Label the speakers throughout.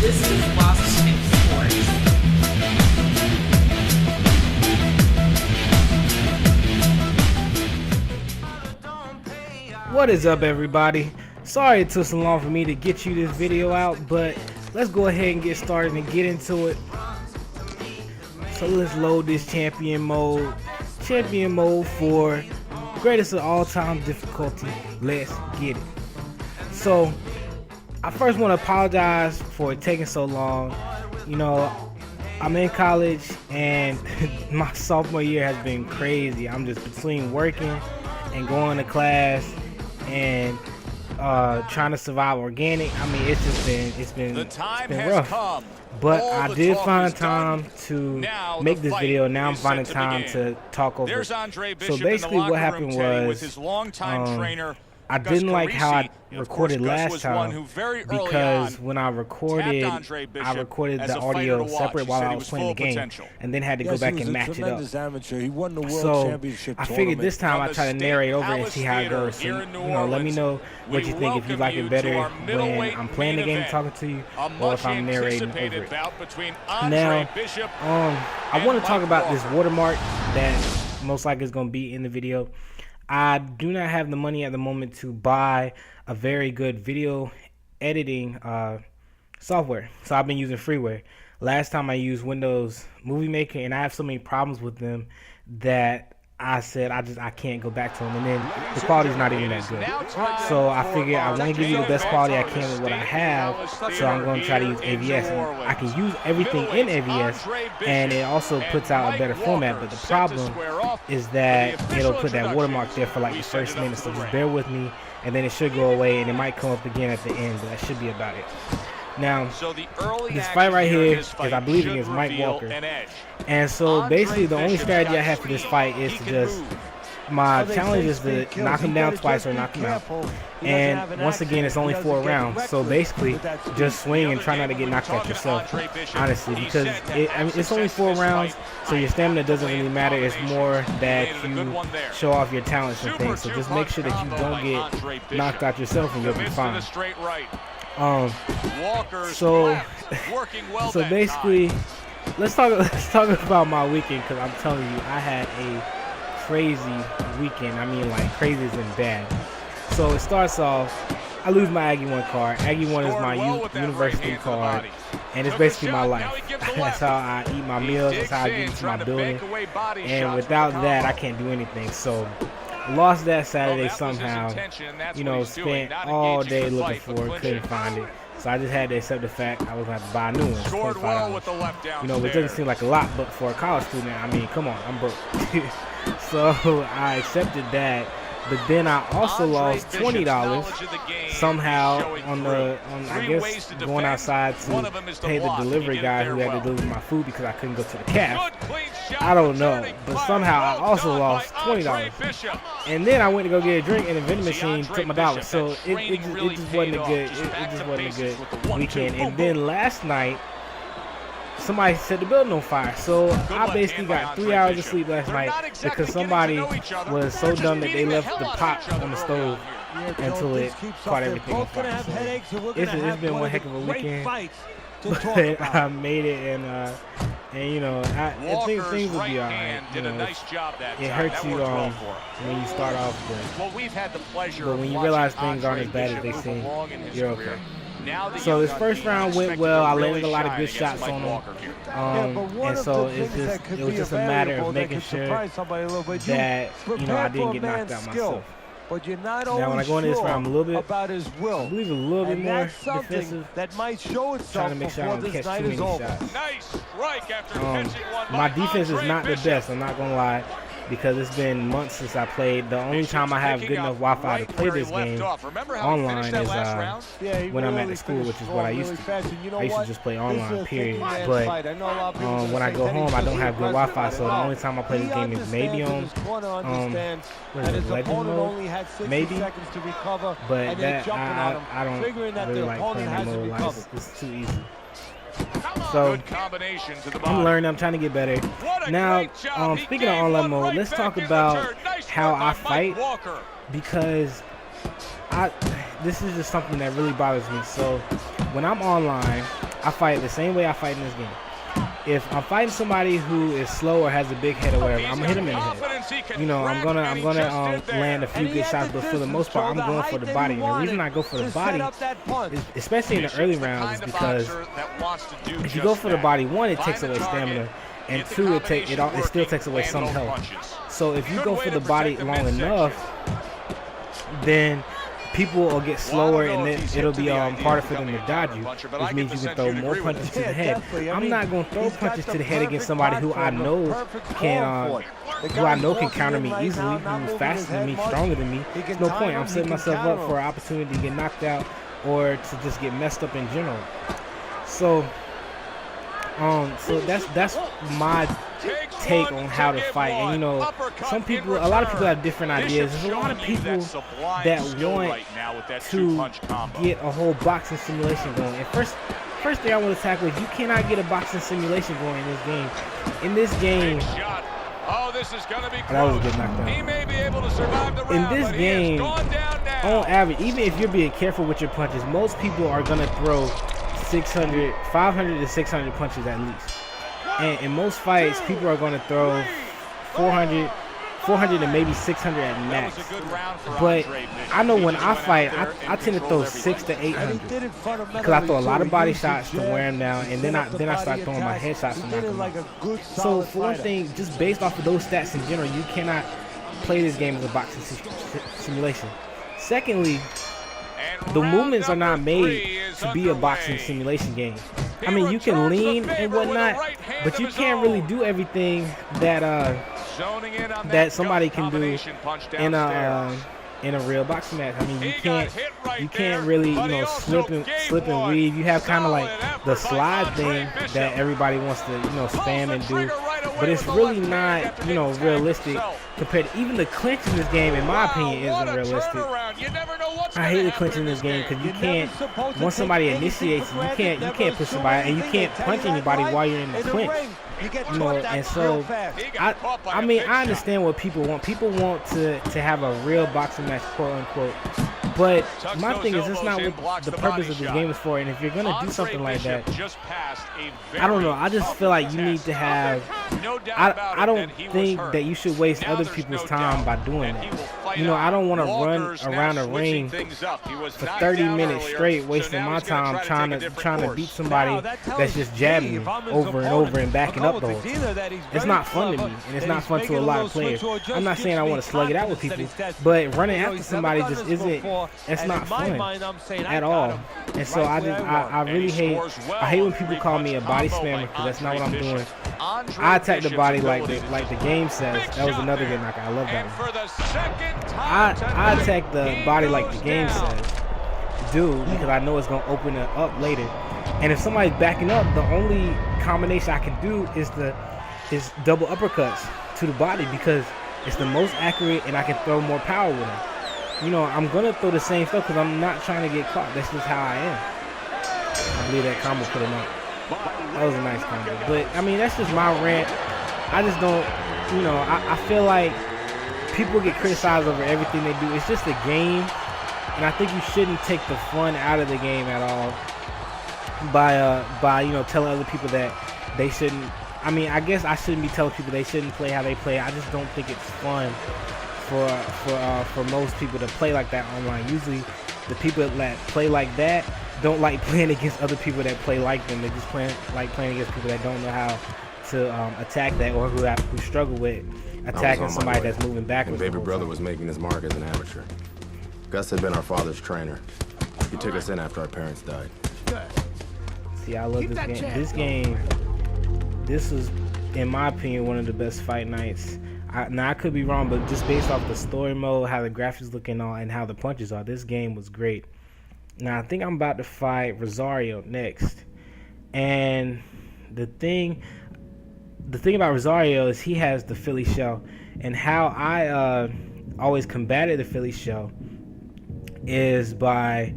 Speaker 1: This is Washington Sports.
Speaker 2: What is up, everybody? Sorry it took so long for me to get you this video out, but let's go ahead and get started and get into it. So let's load this champion mode for greatest of all time difficulty. Let's get it. So I first want to apologize for it taking so long. You know, I'm in college and my sophomore year has been crazy. I'm just between working and going to class and trying to survive organic. I mean, it's been rough. But I did find time to make this video. Now I'm finding time to talk over it. So basically what happened was I didn't like how I recorded last time, because when I recorded the audio separate while I was playing the game, and then had to go back and match it up. So I figured this time I'd try to narrate over and see how it goes. So, you know, let me know what you think, if you like it better when I'm playing the game and talking to you, or if I'm narrating over it. Now, I want to talk about this watermark that most likely is going to be in the video. I do not have the money at the moment to buy a very good video editing software, so I've been using freeware. Last time I used Windows Movie Maker, and I have so many problems with them that I said I can't go back to them, and then the quality's not even that good. So I figured I want to give you the best quality I can with what I have, so I'm going to try to use AVS. And I can use everything in AVS, and it also puts out a better format, but the problem is that it'll put that watermark there for like the first minute, so just bear with me, and then it should go away, and it might come up again at the end, but that should be about it. Now, this fight right here is, I believe, against Mike Walker. And so basically the only strategy I have for this fight is to just, my challenge is to knock him down twice or knock him out. And once again, it's only 4 rounds. So basically, just swing and try not to get knocked out yourself, honestly, because it's only 4 rounds, so your stamina doesn't really matter. It's more that you show off your talents and things. So just make sure that you don't get knocked out yourself, and you'll be fine. So basically, let's talk about my weekend, because I'm telling you, I had a crazy weekend. I mean, like, crazy as in bad. So it starts off, I lose my Aggie 1 card. Aggie 1 is my university card, and it's basically my life. That's how I eat my meals, that's how I get into my building, and without that, I can't do anything. So lost that Saturday somehow, you know, spent all day looking for it, couldn't find it. So I just had to accept the fact I was going to have to buy a new one, $25. You know, which doesn't seem like a lot, but for a college student, I mean, come on, I'm broke. So I accepted that, but then I also lost $20 somehow on I guess going outside to pay the delivery guy who had to deliver my food because I couldn't go to the caf. I don't know, but somehow I also lost $20. And then I went to go get a drink, and the vending machine took my dollar. So it just wasn't a good weekend. And then last night, somebody set the building on fire. So I basically got 3 hours of sleep last night because somebody was so dumb that they left the pot on the stove until it caught everything on fire. So it's been one heck of a weekend, but I made it, and you know, I think things will be alright. You know, it hurts you when you start off, but when you realize things aren't as bad as they seem, you're okay. So this first round went well. I landed a lot of good shots on him, and so it was just a matter of making sure that, you know, I didn't get knocked out myself. Now when I go into this round, I'm a little bit, I believe a little bit more defensive, trying to make sure I don't catch too many shots. My defense is not the best, I'm not gonna lie, because it's been months since I played. The only time I have good enough Wi-Fi to play this game online is when I'm at the school, which is what I used to. I used to just play online, period. But when I go home, I don't have good Wi-Fi, so the only time I play this game is maybe on Legend mode, maybe. But that I don't really like playing that mode. Like, it's too easy. So I'm learning, I'm trying to get better. Now, speaking of online mode, let's talk about how I fight, because this is just something that really bothers me. So when I'm online, I fight the same way I fight in this game. If I'm fighting somebody who is slow or has a big head or whatever, I'm gonna hit him in the head. You know, I'm gonna land a few good shots, but for the most part, I'm going for the body. And the reason I go for the body, especially in the early rounds, is because if you go for the body, one, it takes away stamina, and two, it still takes away some health. So if you go for the body long enough, then people will get slower, and then it'll be harder for them to dodge you, which means you can throw more punches to the head. I'm not going to throw punches to the head against somebody who I know can counter me easily, who's faster than me, stronger than me. There's no point. I'm setting myself up for an opportunity to get knocked out or to just get messed up in general. So that's my take on how to fight. And you know, a lot of people have different ideas. There's a lot of people that want to get a whole boxing simulation going. And first thing I want to tackle is you cannot get a boxing simulation going in this game. In this game, that was a good knockdown. In this game, on average, even if you're being careful with your punches, most people are gonna throw 500 to 600 punches at least. And in most fights, people are going to throw 400 and maybe 600 at max. But I know when I fight, I tend to throw 600 to 800 because I throw a lot of body shots to wear them down, and then I start throwing my headshots to knock them out. So for one thing, just based off of those stats in general, you cannot play this game as a boxing simulation. Secondly, the movements are not made to be a boxing simulation game. I mean, you can lean and whatnot, but you can't really do everything that somebody can do in a real boxing match. I mean, you can't really, you know, slip and weave. You have kind of like the slide thing that everybody wants to, you know, spam and do, but it's really not, you know, realistic compared to even the clinch in this game. In my opinion, isn't realistic. I hate the clinch in this game because you can't, once somebody initiates, you can't push somebody, and you can't punch anybody while you're in the clinch. You know, and so I mean, I understand what people want. People want to have a real boxing match, quote unquote. But my thing is, it's not what the purpose of the game is for. And if you're gonna do something like that, I don't know. I just feel like you need to have. I don't think that you should waste other people's time by doing that. You know, I don't want to run around a ring for 30 minutes straight, wasting my time trying to beat somebody that's just jabbing me over and over and backing up the whole time. It's not fun to me, and it's not fun to a lot of players. I'm not saying I want to slug it out with people, but running after somebody just isn't. It's not fun at all. And so I really hate when people call me a body spammer, because that's not what I'm doing. I attack the body like the game says. That was another good knockout. I love that one. I attack the body like the game says, dude, because I know it's gonna open it up later. And if somebody's backing up, the only combination I can do is double uppercuts to the body, because it's the most accurate and I can throw more power with it. You know, I'm gonna throw the same stuff because I'm not trying to get caught. That's just how I am. I believe that combo put him up. That was a nice combo. But I mean, that's just my rant. I just don't, you know, I feel like people get criticized over everything they do. It's just a game, and I think you shouldn't take the fun out of the game at all by you know, telling other people that they shouldn't. I mean, I guess I shouldn't be telling people they shouldn't play how they play. I just don't think it's fun for most people to play like that online. Usually the people that play like that don't like playing against other people that play like them. They just like playing against people that don't know how to attack that, or who struggle with attacking somebody that's moving backwards.
Speaker 3: My baby brother was making his mark as an amateur. Gus had been our father's trainer. He took us in after our parents died.
Speaker 2: See, I love this game. This was, in my opinion, one of the best fight nights. Now, I could be wrong, but just based off the story mode, how the graphics look and all, and how the punches are, this game was great. Now, I think I'm about to fight Rosario next. And the thing about Rosario is he has the Philly shell. And how I always combated the Philly shell is by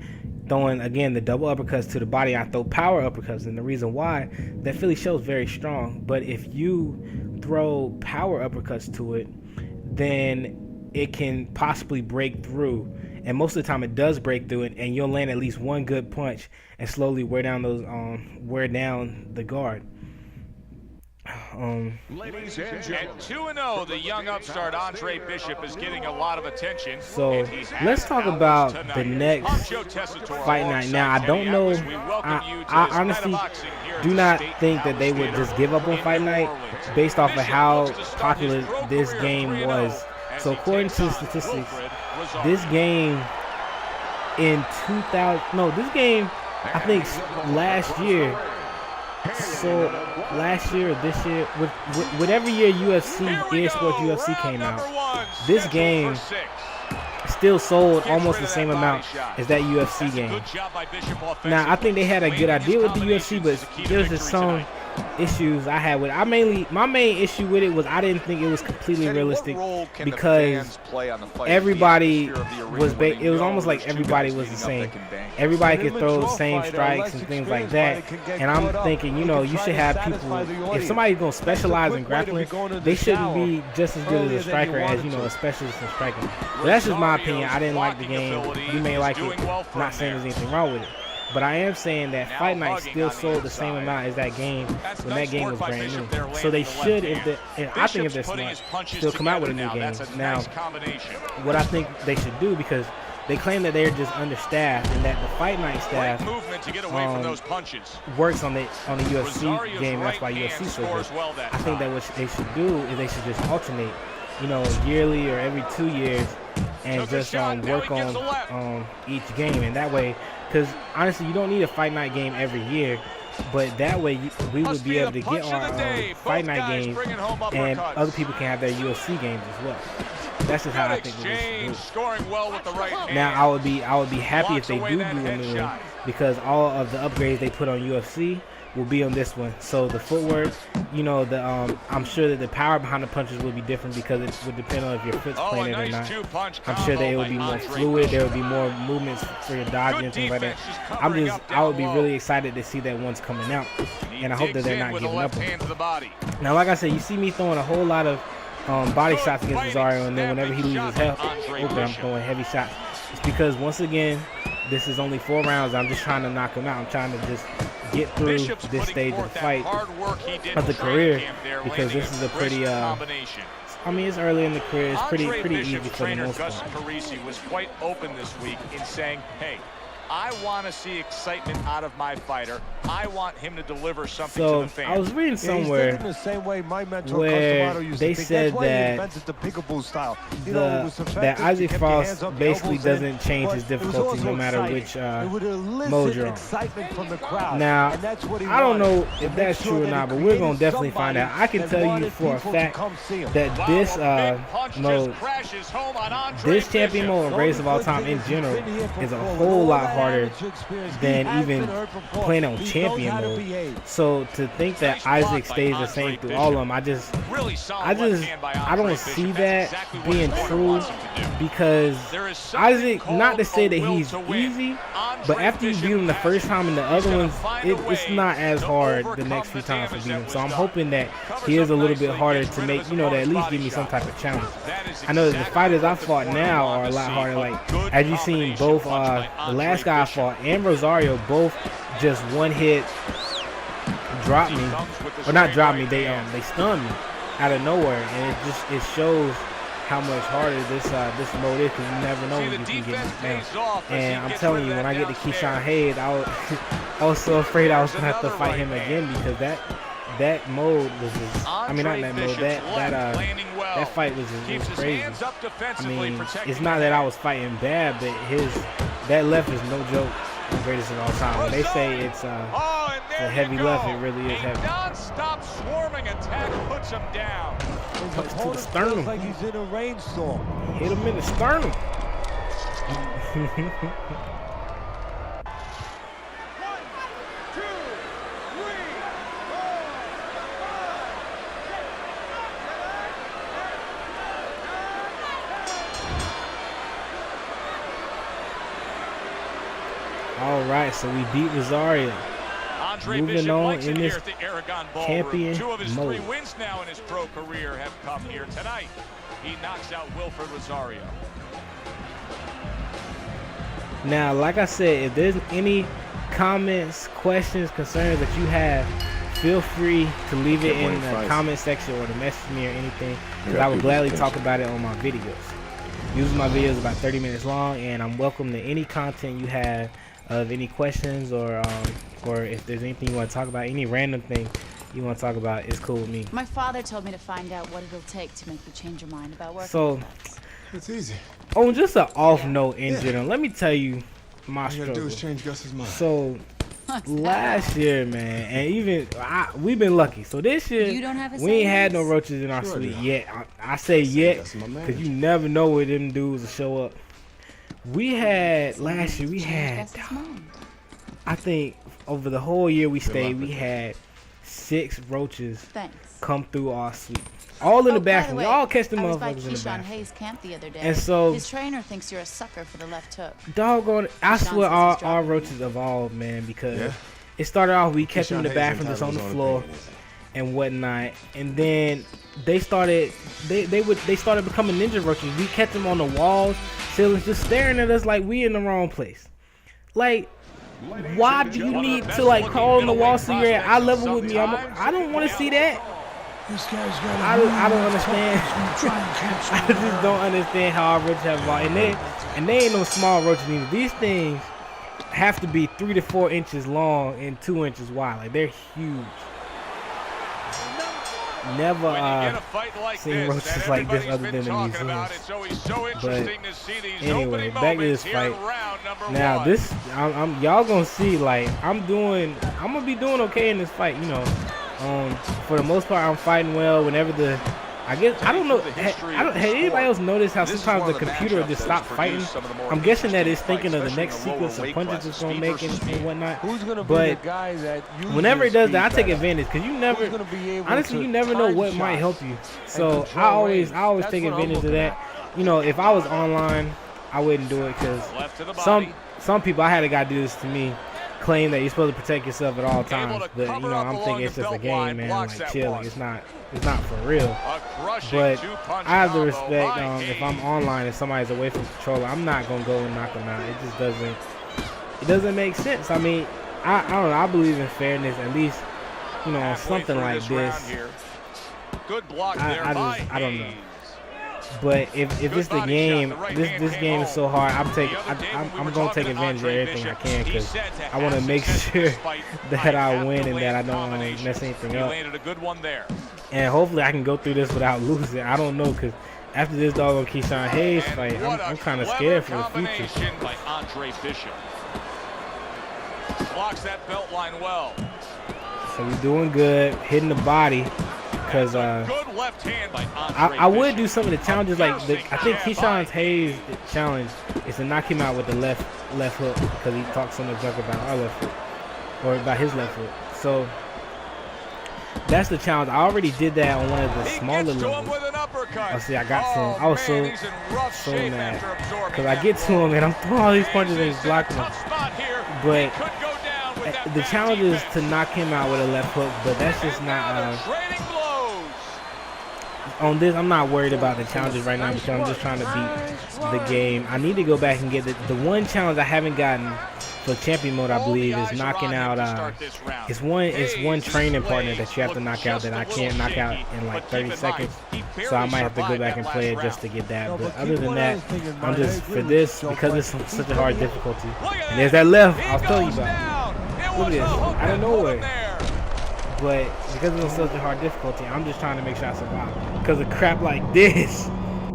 Speaker 2: throwing, again, the double uppercuts to the body. I throw power uppercuts, and the reason why, that Philly shell is very strong. But if you throw power uppercuts to it, then it can possibly break through. and most of the time it does break through it, and you'll land at least one good punch and slowly wear down the guard.
Speaker 4: Ladies and gentlemen, 2-0, the young upstart Andre Bishop is getting a lot of attention.
Speaker 2: So let's talk about the next fight night. Now, I don't know. I honestly do not think that they would just give up on fight night based off of how popular this game was. So according to the statistics, this game in 2000, no, this game I think last year. So last year or this year, whatever year UFC, EA Sports UFC came out, this game still sold almost the same amount as that UFC game. Now, I think they had a good idea with the UFC, but there's just some issues I had with it. My main issue with it was I didn't think it was completely realistic because everybody was it was almost like everybody was the same. Everybody could throw the same strikes and things like that. And I'm thinking, you know, you should have people, if somebody's going to specialize in grappling, they shouldn't be just as good as a striker as, you know, a specialist in striking. But that's just my opinion. I didn't like the game. You may like it. Not saying there's anything wrong with it. But I am saying that Fight Night still sold the same amount as that game when that game was brand new. So they should, I think if they're smart, still come out with a new game. Now, what I think they should do, because they claim that they're just understaffed and that the Fight Night staff works on the UFC game. That's why UFC is so good. I think that what they should do is they should just alternate, you know, yearly or every 2 years, and just work on each game. And that way, because honestly, you don't need a Fight Night game every year, but that way we would be able to get our Fight Night games, and other people can have their UFC games as well. That's just how I think it is. Now, I would be happy if they do a new one, because all of the upgrades they put on UFC will be on this one. So the footwork, you know, I'm sure that the power behind the punches will be different because it would depend on if your foot's playing it or not. I'm sure that it will be more fluid. There will be more movements for your dodging and things like that. I would be really excited to see that one's coming out, and I hope that they're not giving up on it. Now, like I said, you see me throwing a whole lot of body shots against Rosario, and then whenever he loses health, I'm throwing heavy shots. It's because, once again, this is only 4 rounds. I'm just trying to knock him out. I'm trying to just get through this stage of the fight, of the career, because this is a pretty, I mean, it's early in the career. It's pretty easy for the most part.
Speaker 4: Carisi was quite open this week in saying, hey, I want to see excitement out of my fighter. I want him to deliver something to the fans.
Speaker 2: I was reading somewhere where they said that that Isaac Frost basically doesn't change his difficulty no matter which mode you're on. Now, I don't know if that's true or not, but we're going to definitely find out. I can tell you for a fact that this mode, this champion mode, greatest of all time in general, is a whole lot harder than even playing on champion mode. So to think that Isaac stays the same through all of them, I don't see that being true, because Isaac, not to say that he's easy, but after you beat him the first time in the other ones, it's not as hard the next few times to beat him. So I'm hoping that he is a little bit harder to make, you know, to at least give me some type of challenge. I know that the fighters I fought now are a lot harder. Like, as you've seen, both the last guy I fought and Rosario both just one hit dropped me, or not dropped me, they stunned me out of nowhere, and it shows how much harder this mode is, because you never know when you can get knocked down. And I'm telling you, when I get to Keyshawn Hayes, I was so afraid I was gonna have to fight him again, because that mode was just, I mean, not that mode, that fight was just crazy. I mean, it's not that I was fighting bad, but that left is no joke. The greatest of all time. When they say it's the heavy left, it really is heavy.
Speaker 4: Non-stop swarming attack puts him down.
Speaker 2: Touch to the sternum.
Speaker 5: Like he's in a rainstorm.
Speaker 2: Hit him in the sternum. All right, so we beat Rosario. Moving on in this champion
Speaker 4: 2 of his
Speaker 2: mode.
Speaker 4: 3 wins now in his pro career have come here tonight. He knocks out Wilfred Rosario.
Speaker 2: Now, like I said, if there's any comments, questions, concerns that you have, feel free to leave it in the comment section or to message me or anything, because I will gladly talk about it on my videos. Usually my videos about 30 minutes long, and I'm welcome to any content you have of any questions or if there's anything you want to talk about, any random thing you want to talk about, it's cool with me.
Speaker 5: My father told me to find out what it'll take to make you change your mind about working
Speaker 2: So,
Speaker 5: with us.
Speaker 6: It's easy.
Speaker 2: on just an off note in general, let me tell you my
Speaker 6: All you gotta do
Speaker 2: struggle.
Speaker 6: is change Gus's mind.
Speaker 2: So, last year, man, and even we've been lucky. So this year,
Speaker 5: You don't have a
Speaker 2: we ain't had no
Speaker 5: savings?
Speaker 2: roaches in our
Speaker 6: Sure I
Speaker 2: suite
Speaker 6: do.
Speaker 2: yet. I say yet
Speaker 6: That's my
Speaker 2: because you
Speaker 6: manager.
Speaker 2: never know where them dudes will show up. We had last year. We
Speaker 5: Change
Speaker 2: had,
Speaker 5: Gus's mind.
Speaker 2: I think, over the whole year we stayed,
Speaker 6: luck
Speaker 2: we
Speaker 6: with
Speaker 2: had 6 roaches
Speaker 5: Thanks.
Speaker 2: come through our suite, all in the
Speaker 5: Oh, by
Speaker 2: bathroom.
Speaker 5: way,
Speaker 2: Y'all catch the
Speaker 5: I was by
Speaker 2: motherfuckers in the
Speaker 5: Keyshawn
Speaker 2: bathroom.
Speaker 5: Hayes' camp the other day.
Speaker 2: And so-
Speaker 5: his trainer thinks you're a sucker for the left hook.
Speaker 2: Doggone, I
Speaker 5: Keyshawn
Speaker 2: swear
Speaker 5: says
Speaker 2: our
Speaker 5: he's dropping
Speaker 2: roaches evolved, man, because
Speaker 6: Yeah.
Speaker 2: it started off we kept them in the
Speaker 6: Keyshawn
Speaker 2: bathroom
Speaker 6: Hayes
Speaker 2: just on the
Speaker 6: entitled
Speaker 2: floor
Speaker 6: his own opinion.
Speaker 2: and whatnot, and then they started they started becoming ninja roaches. We kept them on the walls, ceilings, just staring at us like we in the wrong place. Like, why do you need to like crawl on the wall so you're at eye level with me? I don't want to see that.
Speaker 7: This guy's got
Speaker 2: I don't understand. I just don't understand how our roaches have evolved, and they ain't no small roaches either. These things have to be 3 to 4 inches long and 2 inches wide. Like, they're huge. Never seen roaches like this other than in the museums. But anyway, back to this fight. Now this, y'all gonna see. Like, I'm gonna be doing okay in this fight. You know, for the most part, I'm fighting well. Whenever I don't know. Has anybody else noticed how sometimes the computer will just stop fighting? I'm guessing that it's thinking of the next sequence of punches it's gonna make and whatnot. But whenever it does that, I take advantage, because you never, honestly, you never know what might help you. So I always take advantage of that. You know, if I was online, I wouldn't do it, because some people, I had a guy do this to me, claim that you're supposed to protect yourself at all times, but you know, I'm thinking it's just a game, man. Like, chill, like, it's not for real. But I have to respect, if I'm online and somebody's away from the controller, I'm not gonna go and knock them out. It just doesn't make sense. I mean, I don't know. I believe in fairness, at least, you know, on something like this. I don't know. But if it's the game, this game is so hard. I'm gonna take advantage of everything I can, because I want to make sure that I win and that I don't mess anything up. And hopefully I can go through this without losing. I don't know, because after this doggone Keyshawn Hayes fight, I'm kind of scared for the future.
Speaker 4: Blocks that belt line well.
Speaker 2: So we're doing good, hitting the body. Because
Speaker 4: Good left hand by Andre
Speaker 2: I would
Speaker 4: Bishop.
Speaker 2: do some of the challenges, like I think Keyshawn Hayes' challenge is to knock him out with the left hook, because he talks so much junk about our left foot, or about his left foot. So that's the challenge. I already did that on one of the smaller levels. Oh, see, I got to him. I was so mad, because I get to him and I'm throwing all these punches and he's blocking them. But the challenge is to knock him out with a left hook, but that's just not. On this, I'm not worried about the challenges right now, because I'm just trying to beat the game. I need to go back and get the one challenge I haven't gotten for champion mode, I believe, is knocking out. It's one training partner that you have to knock out that I can't knock out in like 30 seconds. So I might have to go back and play it just to get that. But other than that, I'm just, for this, because it's such a hard difficulty. And there's that left I was telling you about. Look at this, out of nowhere. But because it's such a hard difficulty, I'm just trying to make sure I survive. Because of crap like this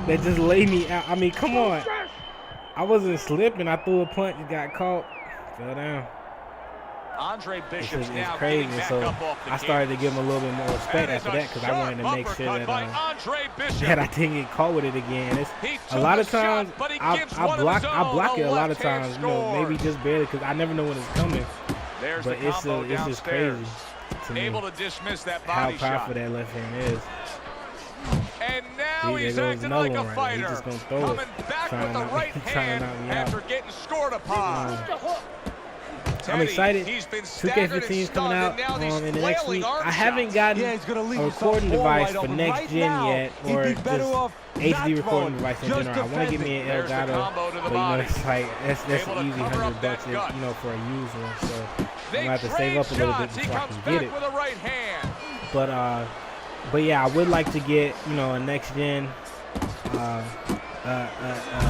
Speaker 2: that just laid me out. I mean, come on. I wasn't slipping. I threw a punch, it got caught, fell down.
Speaker 4: Andre Bishop's
Speaker 2: It's
Speaker 4: now
Speaker 2: crazy.
Speaker 4: getting back
Speaker 2: So
Speaker 4: up off the
Speaker 2: I started to give him a little bit more respect after that, because I wanted to make sure that I didn't get caught with it again. It's a lot of times I block it a lot of times, you know, maybe just barely, because I never know when it's coming. But it's just crazy to me
Speaker 4: Able to dismiss that
Speaker 2: how
Speaker 4: body
Speaker 2: powerful
Speaker 4: shot.
Speaker 2: that left hand is.
Speaker 4: And now
Speaker 2: See,
Speaker 4: he's
Speaker 2: there goes
Speaker 4: acting
Speaker 2: another
Speaker 4: like a
Speaker 2: one right there. He's
Speaker 4: fighter.
Speaker 2: just gonna throw it.
Speaker 4: Coming back
Speaker 2: Trying
Speaker 4: with the
Speaker 2: to knock me-
Speaker 4: right
Speaker 2: trying to
Speaker 4: hand
Speaker 2: knock me out.
Speaker 4: after getting scored upon.
Speaker 2: I'm excited. 2K15 is coming out in the next week. I haven't gotten a recording device for next gen yet, or just HD recording device in general. I want to get me an Elgato, but you know, it's like that's easy $100, you know, for a used one. So I'm gonna have to save up a little bit before I can get it. But yeah, I would like to get, you know, a next gen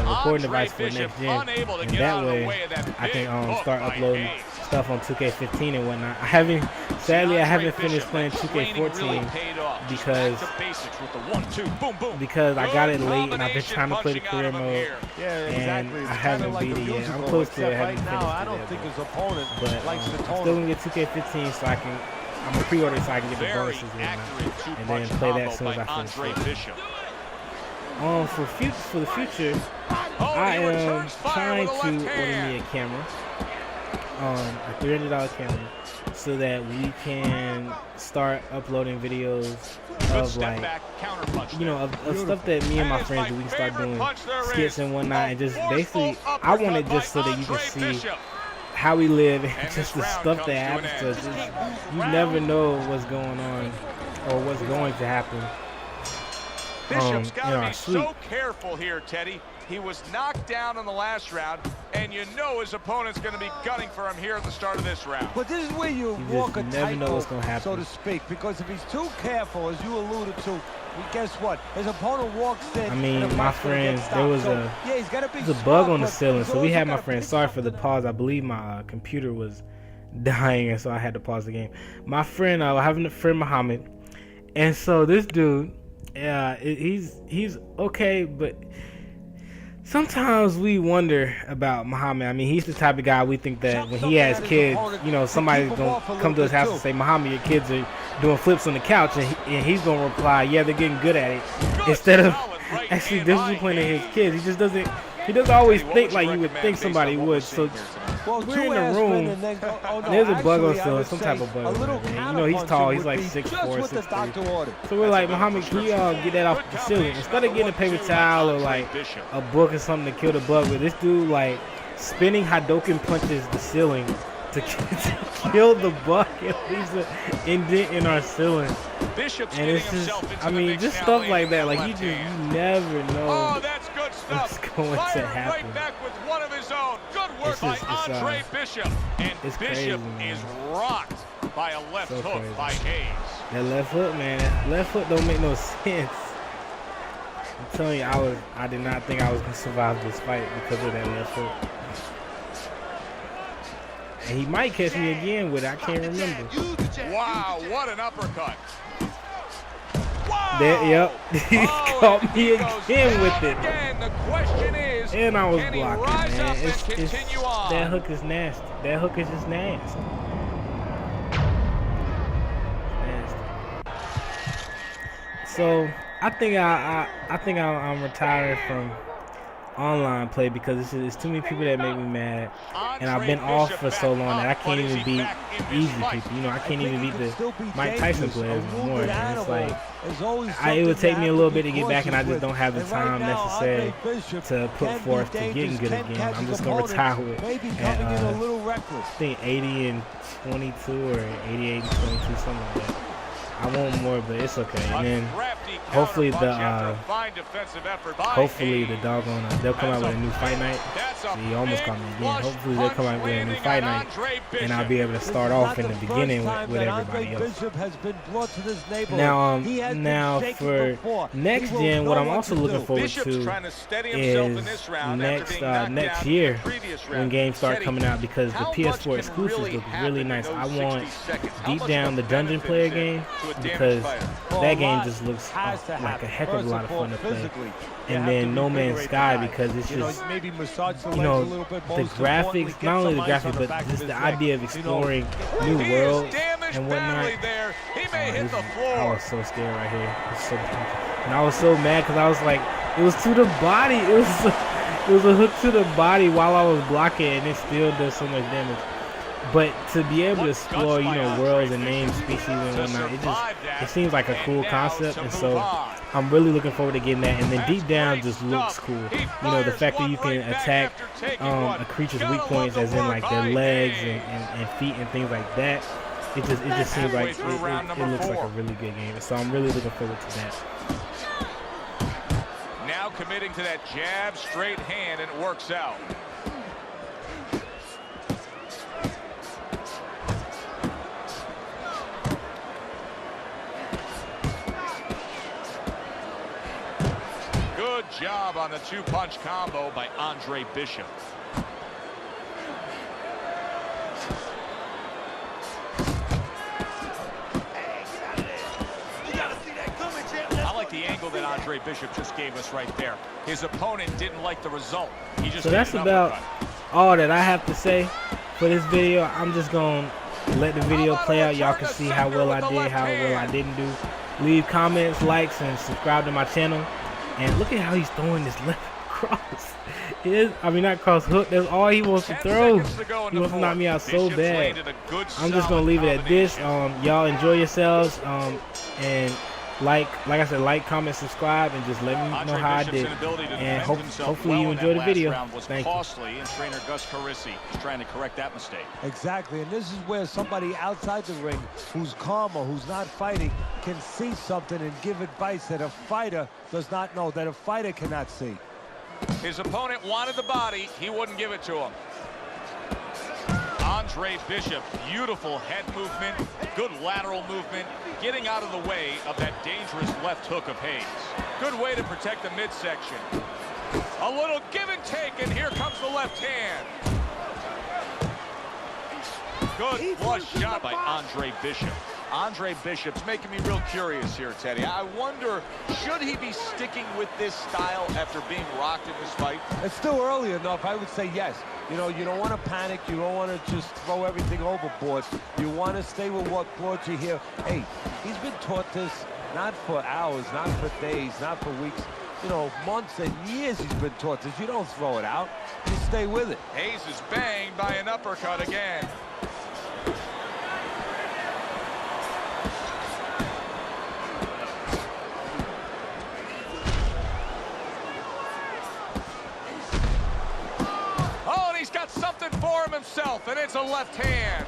Speaker 2: recording device for next gen, and that way I can start uploading stuff on 2K15 and whatnot. Sadly I haven't finished playing 2K14 because I got it late and I've been trying to play the career mode, and I haven't beat it yet. I'm close to it, I haven't finished it yet, but I'm still gonna get 2K15 so I'm gonna pre-order so I can get the bonuses and then play that as soon as I finish it. For the future, I am trying to order me a camera, a $300 camera, so that we can start uploading videos of, like, you know, of stuff that me and my friends do. We can start doing skits and whatnot, and just basically, I want it just so that you can see how we live and just the stuff that happens to us. You never know what's going on or what's going to happen.
Speaker 4: Bishop's got to be so careful here, Teddy. He was knocked down in the last round, and you know his opponent's going to be gunning for him here at the start of this round.
Speaker 6: But this is where you walk a tightrope, so to speak, because if he's too careful, as you alluded to, guess what? His opponent walks in.
Speaker 2: I mean, my friends, there was a bug on the ceiling, so we had my friend. Sorry for the pause. I believe my computer was dying, and so I had to pause the game. My friend, I was having a friend Muhammad, and so this dude, he's okay, but sometimes we wonder about Muhammad. I mean, he's the type of guy we think that when he has kids, you know, somebody's gonna come to his house and say, Muhammad, your kids are doing flips on the couch, and he's gonna reply, yeah, they're getting good at it, instead of actually disciplining his kids. He doesn't always think like you would think somebody would. So we're in the room, there's a bug on the ceiling, some type of bug. You know, he's tall, he's like 6'4", 6'3". So we're like, Muhammad, can you get that off the ceiling? Instead of getting a paper towel or like a book or something to kill the bug with, this dude like spinning Hadouken punches the ceiling to kill the bug and leaves an indent in our ceiling. And it's just, I mean, just stuff like that. Like you never know what's going to happen. It's
Speaker 4: Bishop, and
Speaker 2: it's
Speaker 4: Bishop
Speaker 2: crazy,
Speaker 4: is rocked by a left hook by Hayes.
Speaker 2: That left hook, man, that left hook don't make no sense. I'm telling you, I did not think I was gonna survive this fight because of that left hook. And he might catch me again with it. I can't remember.
Speaker 4: Wow, what an uppercut.
Speaker 2: Wow. Yep. He caught me again with it.
Speaker 4: The question is,
Speaker 2: and I was blocking, man. That hook is nasty. That hook is just nasty. So I think I'm retiring from online play because it's too many people that make me mad, and I've been off for so long that I can't even beat easy people. You know, I can't even beat the Mike Tyson players anymore. And it's like it would take me a little bit to get back, and I just don't have the time necessary to put forth to getting good again. I'm just gonna retire with I think 80 and 22 or 88 and 22, something like that. I want more, but it's okay. And then hopefully the doggone they'll come out with a new fight night. He almost caught me again. Hopefully they'll come out with a new fight night, and I'll be able to start off in the beginning with everybody else. Now for next gen, what I'm also looking forward to is next year when games start coming out, because the PS4 exclusives look really nice. I want Deep Down, the Dungeon Player game, because that game just looks like a heck of a lot of fun to play. And then No Man's Sky, because it's just, you know, the graphics, not only the graphics, but just the idea of exploring new worlds and whatnot. I was so scared right here. And I was so mad because I was like, it was to the body. It was a hook to the body while I was blocking, and it still does so much damage. But to be able to explore, you know, worlds and name species and whatnot, it seems like a cool concept, and so I'm really looking forward to getting that. And then deep down just looks cool. You know, the fact that you can attack a creature's weak points, as in like their legs and feet and things like that. It just seems like it looks like a really good game. So I'm really looking forward to that.
Speaker 4: Now committing to that jab, straight hand, and it works out. Good job on the two-punch combo by Andre Bishop. I like the angle that Andre Bishop just gave us right there. His opponent didn't like the result. He just
Speaker 2: so that's about all that I have to say for this video. I'm just going to let the video play out. Y'all can see how well I did, how well I didn't do. Leave comments, likes, and subscribe to my channel. And look at how he's throwing this left cross. I mean, not cross hook. That's all he wants to throw. He wants to knock me out so bad. I'm just going to leave it at this. Y'all enjoy yourselves. And like I said, like, comment, subscribe, and just let me know how I did. And hopefully you enjoyed the video. Thank you.
Speaker 4: Costly, and trainer Gus Carisi is trying to correct that mistake.
Speaker 6: Exactly, and this is where somebody outside the ring who's calmer, who's not fighting, can see something and give advice that a fighter does not know, that a fighter cannot see.
Speaker 4: His opponent wanted the body. He wouldn't give it to him. Andre Bishop, beautiful head movement, good lateral movement, getting out of the way of that dangerous left hook of Hayes. Good way to protect the midsection. A little give and take, and here comes the left hand. Good flush shot by Andre Bishop. Andre Bishop's making me real curious here, Teddy. I wonder, should he be sticking with this style after being rocked in this fight?
Speaker 6: It's still early enough. I would say yes. You know, you don't want to panic. You don't want to just throw everything overboard. You want to stay with what brought you here. Hey, he's been taught this not for hours, not for days, not for weeks. You know, months and years he's been taught this. You don't throw it out. You stay with it.
Speaker 4: Hayes is banged by an uppercut again. Something for him himself, and it's a left hand.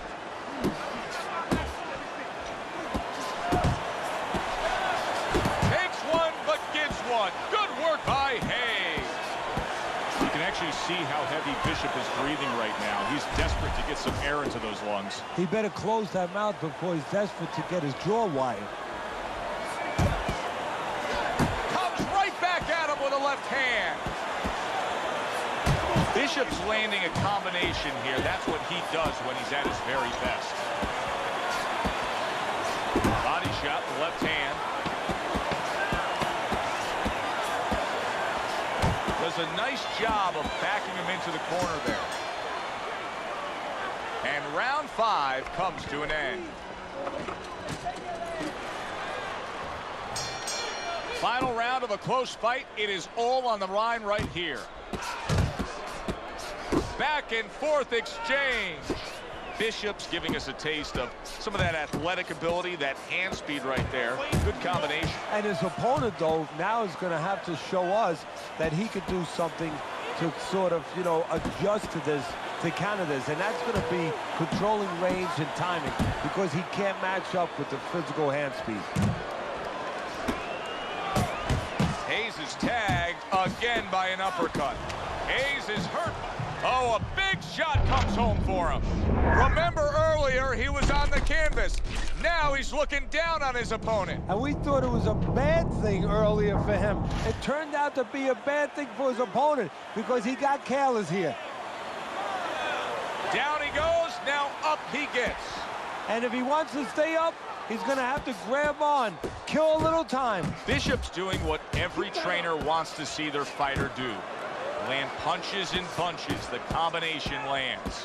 Speaker 4: Takes one, but gives one. Good work by Hayes. You can actually see how heavy Bishop is breathing right now. He's desperate to get some air into those lungs.
Speaker 6: He better close that mouth before he's desperate to get his jaw wired.
Speaker 4: Comes right back at him with a left hand. Bishop's landing a combination here. That's what he does when he's at his very best. Body shot, the left hand. Does a nice job of backing him into the corner there. And round 5 comes to an end. Final round of a close fight. It is all on the line right here. Back and forth exchange. Bishop's giving us a taste of some of that athletic ability, that hand speed right there. Good combination.
Speaker 6: And his opponent, though, now is going to have to show us that he could do something to sort of, you know, adjust to this, to counter this. And that's going to be controlling range and timing, because he can't match up with the physical hand speed.
Speaker 4: Hayes is tagged again by an uppercut. Hayes is hurt. Oh, a big shot comes home for him. Remember earlier, he was on the canvas. Now he's looking down on his opponent.
Speaker 6: And we thought it was a bad thing earlier for him. It turned out to be a bad thing for his opponent, because he got careless here.
Speaker 4: Down he goes, now up he gets.
Speaker 6: And if he wants to stay up, he's going to have to grab on, kill a little time.
Speaker 4: Bishop's doing what every trainer wants to see their fighter do. Land punches in bunches. The combination lands.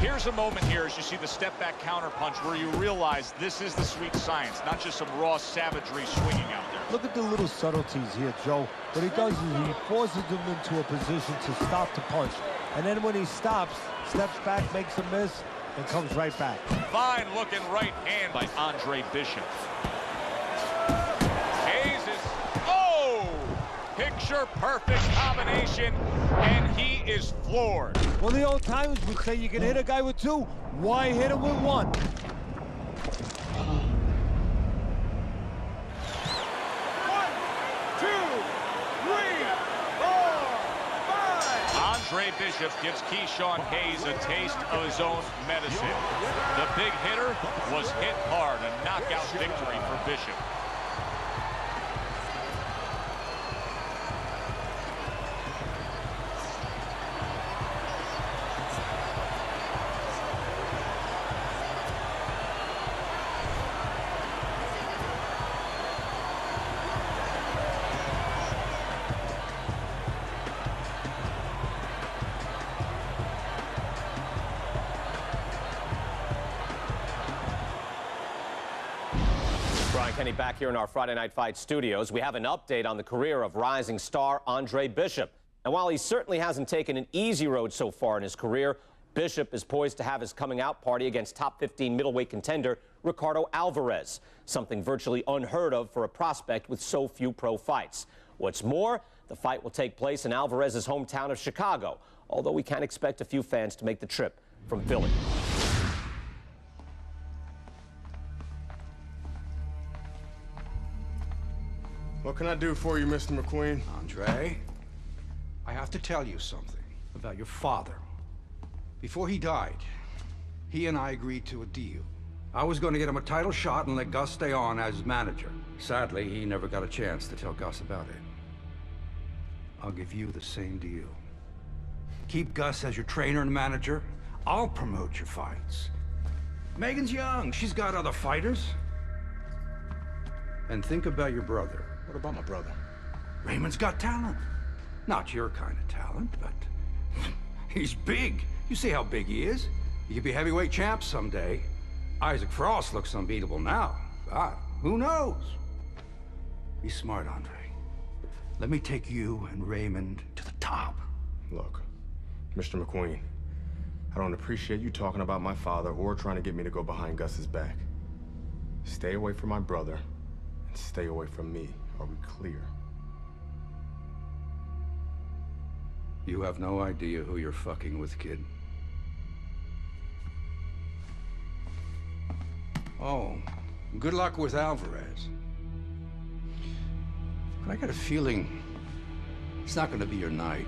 Speaker 4: Here's a moment here as you see the step back counter punch where you realize this is the sweet science, not just some raw savagery swinging out there.
Speaker 6: Look at the little subtleties here, Joe. What he does is he forces him into a position to stop the punch. And then when he stops, Steps back, makes a miss, and comes right back.
Speaker 4: Fine looking right hand by Andre Bishop. Hayes is, oh! Picture perfect combination, and he is floored.
Speaker 6: Well, the old timers would say you can hit a guy with two. Why hit him with one?
Speaker 4: Andre Bishop gives Keyshawn Hayes a taste of his own medicine. The big hitter was hit hard, a knockout victory for Bishop.
Speaker 7: Brian Kenny back here in our Friday Night Fight studios. We have an update on the career of rising star Andre Bishop. And while he certainly hasn't taken an easy road so far in his career, Bishop is poised to have his coming out party against top 15 middleweight contender Ricardo Alvarez, something virtually unheard of for a prospect with so few pro fights. What's more, the fight will take place in Alvarez's hometown of Chicago, although we can expect a few fans to make the trip from Philly.
Speaker 3: What can I do for you, Mr. McQueen?
Speaker 8: Andre, I have to tell you something about your father. Before he died, he and I agreed to a deal. I was going to get him a title shot and let Gus stay on as manager. Sadly, he never got a chance to tell Gus about it. I'll give you the same deal. Keep Gus as your trainer and manager. I'll promote your fights. Megan's young. She's got other fighters. And think about your brother.
Speaker 3: What about my brother?
Speaker 8: Raymond's got talent. Not your kind of talent, but he's big. You see how big he is. He could be heavyweight champ someday. Isaac Frost looks unbeatable now. God, who knows? Be smart, Andre. Let me take you and Raymond to the top.
Speaker 3: Look, Mr. McQueen, I don't appreciate you talking about my father or trying to get me to go behind Gus's back. Stay away from my brother and stay away from me. Are we clear?
Speaker 8: You have no idea who you're fucking with, kid. Oh, good luck with Alvarez. But I got a feeling it's not gonna be your night.